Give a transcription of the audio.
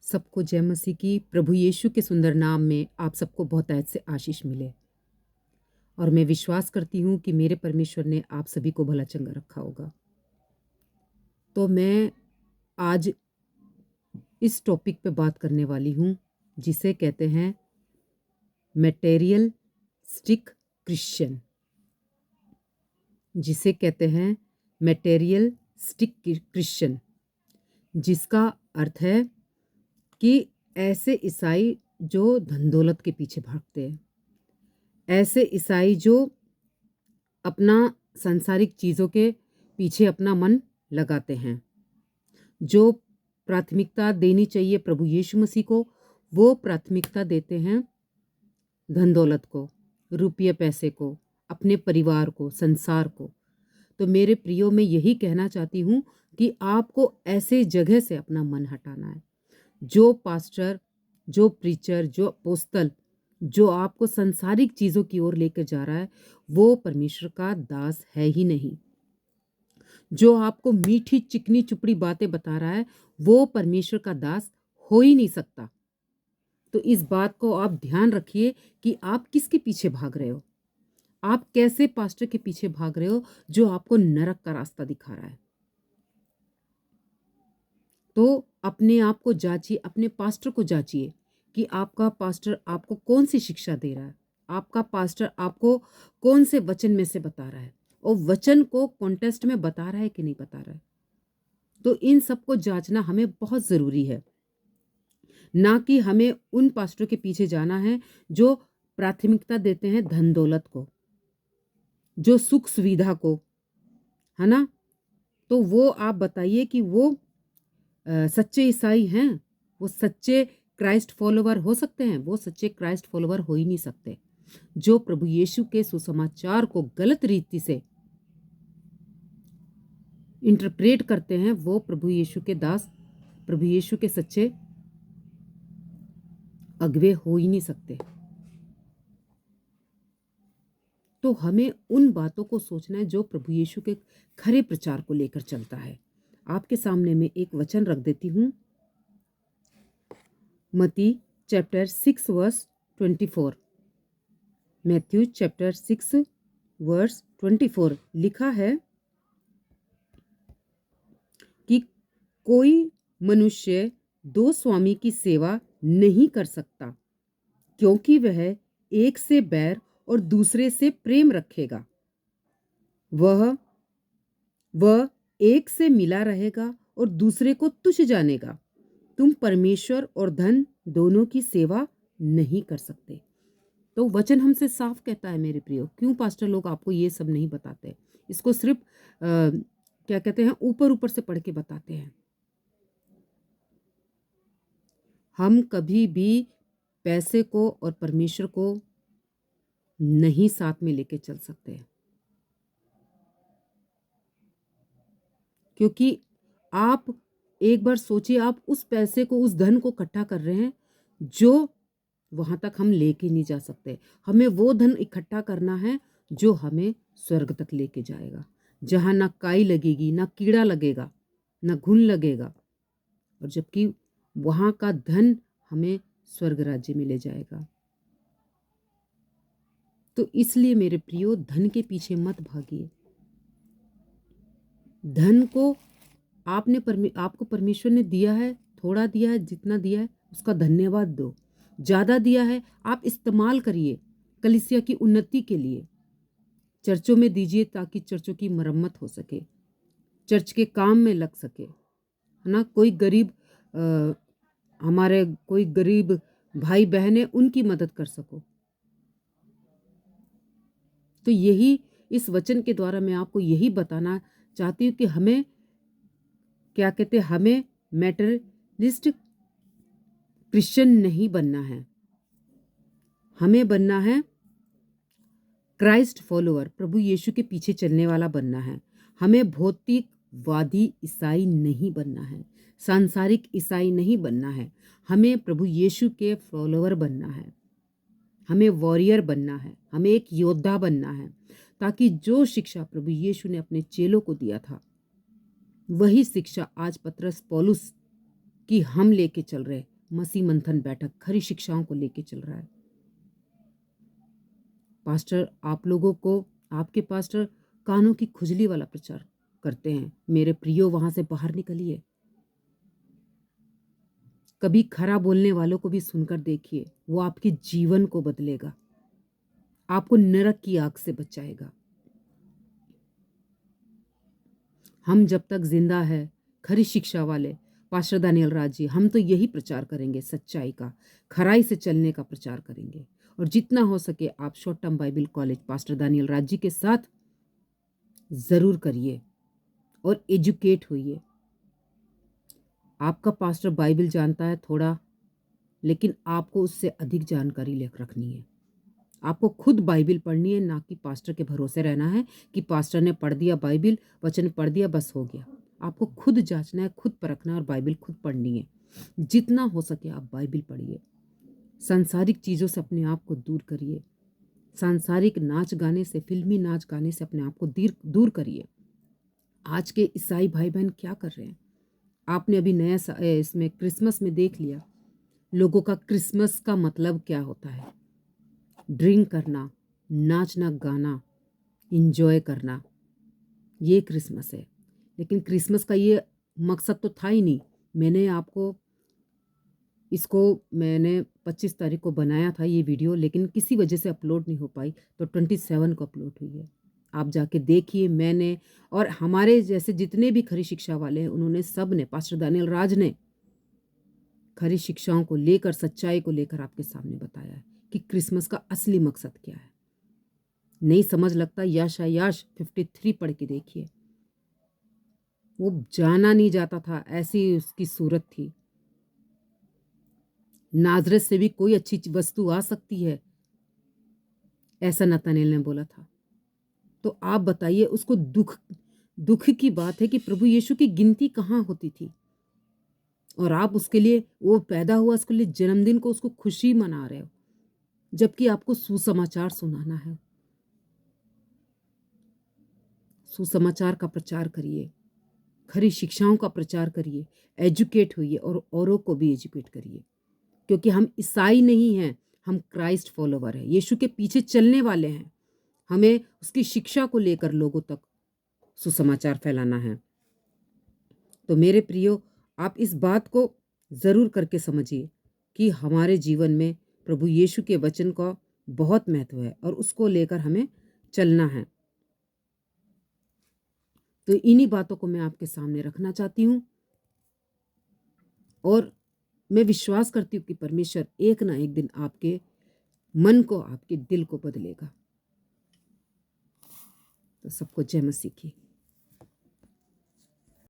सबको जय मसीह की। प्रभु यीशु के सुंदर नाम में आप सबको बहुतायत से आशीष मिले। और मैं विश्वास करती हूँ कि मेरे परमेश्वर ने आप सभी को भला चंगा रखा होगा। तो मैं आज इस टॉपिक पे बात करने वाली हूँ जिसे कहते हैं मटेरियलिस्टिक क्रिश्चियन। जिसे कहते हैं मटेरियलिस्टिक क्रिश्चियन, जिसका अर्थ है कि ऐसे ईसाई जो धन दौलत के पीछे भागते हैं, ऐसे ईसाई जो अपना सांसारिक चीज़ों के पीछे अपना मन लगाते हैं, जो प्राथमिकता देनी चाहिए प्रभु यीशु मसीह को, वो प्राथमिकता देते हैं धन दौलत को, रुपये पैसे को, अपने परिवार को, संसार को। तो मेरे प्रियो, मैं यही कहना चाहती हूँ कि आपको ऐसे जगह से अपना मन हटाना है। जो पास्टर, जो प्रीचर, जो अपोस्तल जो आपको संसारिक चीज़ों की ओर लेकर जा रहा है, वो परमेश्वर का दास है ही नहीं। जो आपको मीठी चिकनी चुपड़ी बातें बता रहा है, वो परमेश्वर का दास हो ही नहीं सकता। तो इस बात को आप ध्यान रखिए कि आप किसके पीछे भाग रहे हो। आप कैसे पास्टर के पीछे भाग रहे हो जो आपको नरक का रास्ता दिखा रहा है। तो अपने आप को जांचिए, अपने पास्टर को जांचिए कि आपका पास्टर आपको कौन सी शिक्षा दे रहा है, आपका पास्टर आपको कौन से वचन में से बता रहा है, और वचन को कॉन्टेस्ट में बता रहा है कि नहीं बता रहा है। तो इन सबको जांचना हमें बहुत ज़रूरी है। ना कि हमें उन पास्टरों के पीछे जाना है जो प्राथमिकता देते हैं धन दौलत को, जो सुख सुविधा को, है ना। तो वो आप बताइए कि वो सच्चे ईसाई हैं, वो सच्चे क्राइस्ट फॉलोवर हो सकते हैं? वो सच्चे क्राइस्ट फॉलोवर हो ही नहीं सकते। जो प्रभु यीशु के सुसमाचार को गलत रीति से इंटरप्रेट करते हैं, वो प्रभु यीशु के दास, प्रभु यीशु के सच्चे अगवे हो ही नहीं सकते। तो हमें उन बातों को सोचना है जो प्रभु यीशु के खरे प्रचार को लेकर चलता है। आपके सामने मैं एक वचन रख देती हूँ। मत्ती chapter 6 verse 24। Matthew chapter 6 verse 24 लिखा है कि कोई मनुष्य दो स्वामी की सेवा नहीं कर सकता, क्योंकि वह एक से बैर और दूसरे से प्रेम रखेगा। वह एक से मिला रहेगा और दूसरे को तुच्छ जानेगा। तुम परमेश्वर और धन दोनों की सेवा नहीं कर सकते। तो वचन हमसे साफ कहता है मेरे प्रियो। क्यों पास्टर लोग आपको ये सब नहीं बताते? इसको सिर्फ क्या कहते हैं, ऊपर ऊपर से पढ़ के बताते हैं। हम कभी भी पैसे को और परमेश्वर को नहीं साथ में लेके चल सकते, क्योंकि आप एक बार सोचिए, आप उस पैसे को, उस धन को इकट्ठा कर रहे हैं जो वहां तक हम लेके नहीं जा सकते। हमें वो धन इकट्ठा करना है जो हमें स्वर्ग तक लेके जाएगा, जहां ना काई लगेगी, ना कीड़ा लगेगा, ना घुन लगेगा, और जबकि वहां का धन हमें स्वर्ग राज्य में ले जाएगा। तो इसलिए मेरे प्रियो, धन के पीछे मत भागिए। धन को आपको परमेश्वर ने दिया है, थोड़ा दिया है, जितना दिया है उसका धन्यवाद दो। ज़्यादा दिया है, आप इस्तेमाल करिए कलीसिया की उन्नति के लिए। चर्चों में दीजिए ताकि चर्चों की मरम्मत हो सके, चर्च के काम में लग सके, है ना। हमारे कोई गरीब भाई बहन है, उनकी मदद कर सको। तो यही, इस वचन के द्वारा मैं आपको यही बताना चाहती हूँ कि हमें क्या कहते हैं, हमें मैटेरियलिस्ट क्रिश्चियन नहीं बनना है। हमें बनना है क्राइस्ट फॉलोअर, प्रभु यीशु के पीछे चलने वाला बनना है। हमें भौतिकवादी ईसाई नहीं बनना है, सांसारिक ईसाई नहीं बनना है। हमें प्रभु यीशु के फॉलोअर बनना है, हमें वॉरियर बनना है, हमें एक योद्धा बनना है, ताकि जो शिक्षा प्रभु यीशु ने अपने चेलों को दिया था, वही शिक्षा आज पतरस पौलुस की हम लेके चल रहे, मसीह मंथन बैठक खरी शिक्षाओं को लेके चल रहा है। पास्टर आप लोगों को, आपके पास्टर कानों की खुजली वाला प्रचार करते हैं। मेरे प्रियो, वहां से बाहर निकलिए। कभी खरा बोलने वालों को भी सुनकर देखिए, वो आपके जीवन को बदलेगा, आपको नरक की आग से बचाएगा। हम जब तक जिंदा है, खरी शिक्षा वाले पास्टर दानियल राज जी, हम तो यही प्रचार करेंगे, सच्चाई का, खराई से चलने का प्रचार करेंगे। और जितना हो सके आप short term Bible college pastor Daniel Raj ji के साथ ज़रूर करिए और एजुकेट होइए। आपका पास्टर बाइबल जानता है थोड़ा, लेकिन आपको उससे अधिक जानकारी लेकर रखनी है। आपको खुद बाइबल पढ़नी है, ना कि पास्टर के भरोसे रहना है कि पास्टर ने पढ़ दिया बाइबल, वचन पढ़ दिया, बस हो गया। आपको खुद जांचना है, खुद परखना है और बाइबल खुद पढ़नी है। जितना हो सके आप बाइबल पढ़िए। सांसारिक चीज़ों से अपने आप को दूर करिए। सांसारिक नाच गाने से, फिल्मी नाच गाने से अपने आप को दूर करिए। आज के ईसाई भाई बहन क्या कर रहे हैं? आपने अभी इसमें क्रिसमस में देख लिया, लोगों का क्रिसमस का मतलब क्या होता है। ड्रिंक करना, नाचना गाना, इंजॉय करना, ये क्रिसमस है। लेकिन क्रिसमस का ये मकसद तो था ही नहीं। मैंने 25 तारीख को बनाया था ये वीडियो, लेकिन किसी वजह से अपलोड नहीं हो पाई, तो 27 को अपलोड हुई है। आप जाके देखिए। मैंने और हमारे जैसे जितने भी खरी शिक्षा वाले हैं, उन्होंने सब ने, पास्टर दानियल राज ने खरी शिक्षाओं को लेकर, सच्चाई को लेकर आपके सामने बताया है कि क्रिसमस का असली मकसद क्या है। नहीं समझ लगता, यशायाह 53 पढ़ के देखिए। वो जाना नहीं जाता था, ऐसी उसकी सूरत थी। नाजरत से भी कोई अच्छी वस्तु आ सकती है, ऐसा नतनएल ने बोला था। तो आप बताइए, उसको दुख की बात है कि प्रभु यीशु की गिनती कहाँ होती थी, और आप उसके लिए, वो पैदा हुआ, उसके लिए जन्मदिन को उसको खुशी मना रहे हो, जबकि आपको सुसमाचार सुनाना है। सुसमाचार का प्रचार करिए, खरी शिक्षाओं का प्रचार करिए, एजुकेट होइए और औरों को भी एजुकेट करिए। क्योंकि हम ईसाई नहीं हैं, हम क्राइस्ट फॉलोवर हैं, यीशु के पीछे चलने वाले हैं। हमें उसकी शिक्षा को लेकर लोगों तक सुसमाचार फैलाना है। तो मेरे प्रियो, आप इस बात को ज़रूर करके समझिए कि हमारे जीवन में प्रभु यीशु के वचन का बहुत महत्व है और उसको लेकर हमें चलना है। तो इन्हीं बातों को मैं आपके सामने रखना चाहती हूँ और मैं विश्वास करती हूँ कि परमेश्वर एक ना एक दिन आपके मन को, आपके दिल को बदलेगा। तो सबको जय मसीह की।